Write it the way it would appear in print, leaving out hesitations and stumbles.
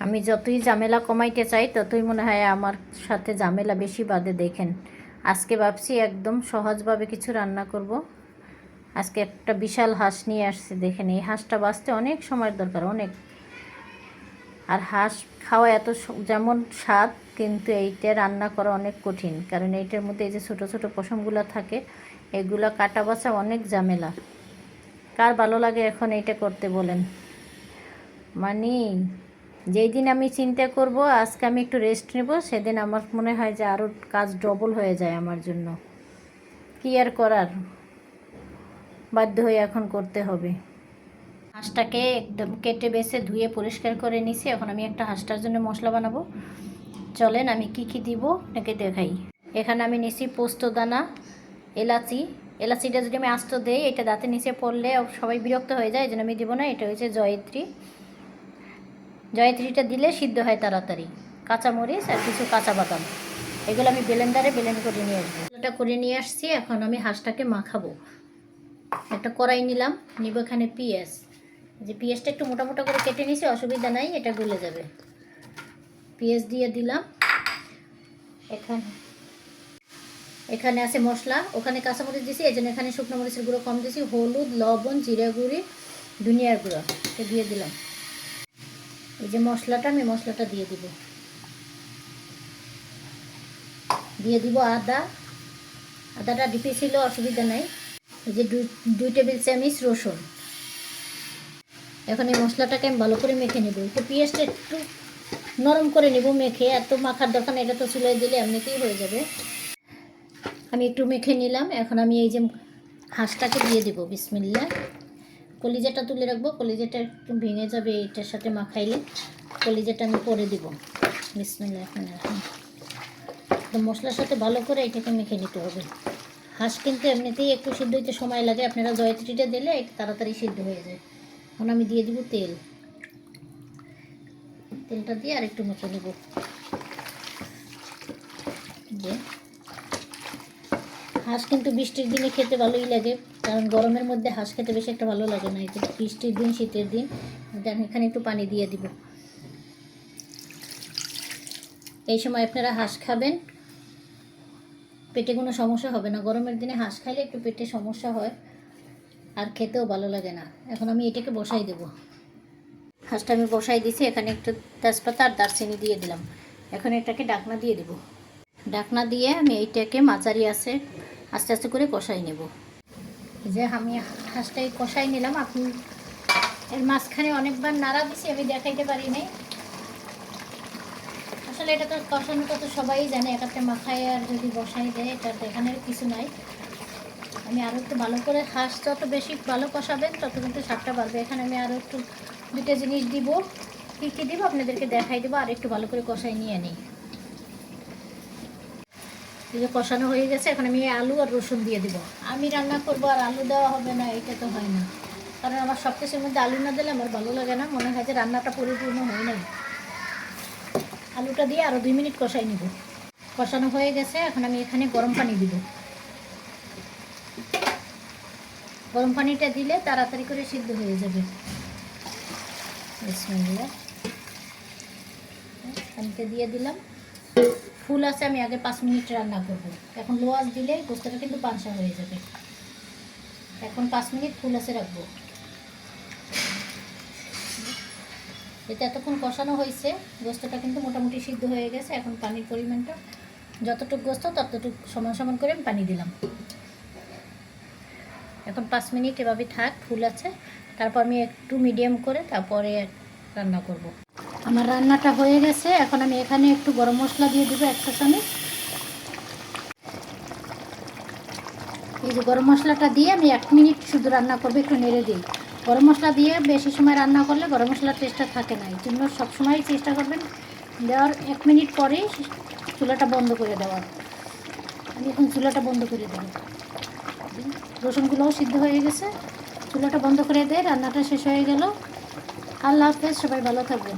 আমি যতই ঝামেলা কমাইতে চাই ততই মনে হয় আমার সাথে ঝামেলা বেশি বাঁধে। দেখেন আজকে ভাবছি একদম সহজভাবে কিছু রান্না করব। আজকে একটা বিশাল হাঁস নিয়ে আসছে। দেখেন এই হাঁসটা বাঁচতে অনেক সময়ের দরকার, অনেক। আর হাঁস খাওয়া এত যেমন স্বাদ, কিন্তু এইটা রান্না করা অনেক কঠিন, কারণ এইটার মধ্যে এই যে ছোটো ছোটো পশমগুলো থাকে, এগুলো কাটা বাছা অনেক ঝামেলা। কার ভালো লাগে এখন এইটা করতে বলেন? মানে যেই দিন আমি চিন্তা করব আজকে আমি একটু রেস্ট নেব, সেদিন আমার মনে হয় যে আরও কাজ ডবল হয়ে যায় আমার জন্য। কী আর করার, বাধ্য হয়ে এখন করতে হবে। হাঁসটাকে একদম কেটে বেছে ধুয়ে পরিষ্কার করে নিছি। এখন আমি একটা হাঁসটার জন্য মশলা বানাবো। চলেন আমি কি কি দিব আপনাকে দেখাই। এখানে আমি নিছি পোস্ত দানা, এলাচি। এলাচিটা যদি আমি আস্ত দেই এটা দাঁতে নিচে পড়লে সবাই বিরক্ত হয়ে যায়, এই জন্য আমি দিব না। এটা হচ্ছে জয়িত্রী। জয়িত্রীটা দিলে সিদ্ধ হয় তাড়াতাড়ি। কাঁচামরিচ আর কিছু কাঁচা বাদাম, এগুলো আমি ব্লেন্ডারে ব্লেন্ড করে নিয়ে আসবো। এটা করে নিয়ে আসছি। এখন আমি হাঁসটাকে মাখাবো। একটা কড়াই নিলাম, নিব এখানে পেঁয়াজ। যে পেঁয়াজটা একটু মোটা মোটা করে কেটে নিয়েছি, অসুবিধা নাই, এটা গলে যাবে। পেঁয়াজ দিয়ে দিলাম। এখানে আছে মশলা, ওখানে কাঁচামরিচ দিয়েছি, এই জন্য এখানে শুকনো মরিচের গুঁড়ো কম দিয়েছি। হলুদ, লবণ, জিরা গুঁড়ি, ধনিয়ার গুঁড়ো এটা দিয়ে দিলাম। এই যে মশলাটা, আমি মশলাটা দিয়ে দিব। আদা, আদাটা ডিপে ছিল, অসুবিধা নাই। এই যে 2 টেবিল চামচ রসুন। এখন এই মশলাটাকে আমি ভালো করে মেখে নেব। একটু পেঁয়াজটা একটু নরম করে নেব মেখে, এত মাখার দরকার, এটা তো চুলায় দিলে এমনিতেই হয়ে যাবে। আমি একটু মেখে নিলাম। এখন আমি এই যে হাঁসটাকে দিয়ে দেব। বিসমিল্লাহ। কলিজাটা তুলে রাখবো, কলিজাটা একটু ভেঙে যাবে এটার সাথে মাখাইলে। কলিজাটা আমি পরে দিব। বিসমিল্লাহ। এখন তো মশলার সাথে ভালো করে এটাকে মেখে নিতে হবে। হাঁস কিন্তু এমনিতেই একটু সিদ্ধ হইতে সময় লাগে, আপনারা জয়ত্রীটা দিলে একটু তাড়াতাড়ি সিদ্ধ হয়ে যায়। এখন আমি দিয়ে দিব তেল। তেলটা দিয়ে আর একটু মেখে নেব। যে হাঁস কিন্তু বৃষ্টির দিনে খেতে ভালোই লাগে, কারণ গরমের মধ্যে হাঁস খেতে বেশি একটা ভালো লাগে না। এই যে বৃষ্টির দিন, শীতের দিন, আমি এখানে একটু পানি দিয়ে দিব। এই সময় আপনারা হাঁস খাবেন, পেটে কোনো সমস্যা হবে না। গরমের দিনে হাঁস খাইলে একটু পেটে সমস্যা হয়, আর খেতেও ভালো লাগে না। এখন আমি এটাকে বসাই দেব। হাঁসটা আমি বসাই দিয়েছি, এখানে একটু তেজপাতা আর দারচিনি দিয়ে দিলাম। এখন এটাকে ডাকনা দিয়ে দেব। ডাকনা দিয়ে আমি এইটাকে মাঝারি আছে আস্তে আস্তে করে কষাই নেব। যে আমি হাঁসটাই কষাই নিলাম। আপনি এর মাঝখানে অনেকবার নাড়া দিছি, আমি দেখাইতে পারি নাই। আসলে এটা তো কষানোটা তো সবাই জানে, একাতে মাখায় আর যদি বসাই দেয়, এটা দেখানোর কিছু নাই। আমি আরও একটু ভালো করে, হাঁস যত বেশি ভালো কষাবেন তত কিন্তু স্বাদটা বাড়বে। এখানে আমি আরও একটু 2টা জিনিস দিব। কী কী দিব আপনাদেরকে দেখাই দেবো। আর একটু ভালো করে কষাই নিয়ে নিই। এই যে কষানো হয়ে গেছে, এখন আমি আলু আর রসুন দিয়ে দিব। আমি রান্না করবো আর আলু দেওয়া হবে না, এটা তো হয় না। কারণ আমার সব কিছুর মধ্যে আলু না দিলে আমার ভালো লাগে না, মনে হয় যে রান্নাটা পরিপূর্ণ হয় নাই। আলুটা দিয়ে আরও 2 মিনিট কষাই নিব। কষানো হয়ে গেছে, এখন আমি এখানে গরম পানি দিব। গরম পানিটা দিলে তাড়াতাড়ি করে সিদ্ধ হয়ে যাবে। বিসমিল্লাহ। পানিটা দিয়ে দিলাম। ফুল আছে, আমি আগে 5 মিনিট রান্না করব। এখন লো আঁচ দিলে গোস্তটা কিন্তু পানসা হয়ে যাবে। এখন 5 মিনিট ফুল আছে রাখবো। এটা এতক্ষণ কষানো হয়েছে, গোস্তটা কিন্তু মোটামুটি সিদ্ধ হয়ে গেছে। এখন পানির পরিমাণটা যতটুকু গোস্ত ততটুকু সমান সমান করে আমি পানি দিলাম। এখন 5 মিনিট এভাবে থাক, ফুল আছে। তারপর আমি একটু মিডিয়াম করে তারপরে রান্না করব। আমার রান্নাটা হয়ে গেছে। এখন আমি এখানে একটু গরম মশলা দিয়ে দেবো 1 চা চামচ। এই যে গরম মশলাটা দিয়ে আমি 1 মিনিট শুধু রান্না করবো, একটু নেড়ে দিই। গরম মশলা দিয়ে বেশি সময় রান্না করলে গরম মশলার টেস্টটা থাকে না, এই জন্য সবসময় চেষ্টা করবেন দেওয়ার 1 মিনিট পরেই চুলাটা বন্ধ করে দেওয়ার। আমি এখন চুলাটা বন্ধ করে দেবো। রসুনগুলোও সিদ্ধ হয়ে গেছে, চুলাটা বন্ধ করে দিয়ে রান্নাটা শেষ হয়ে গেল। আল্লাহ হাফেজ, সবাই ভালো থাকবেন।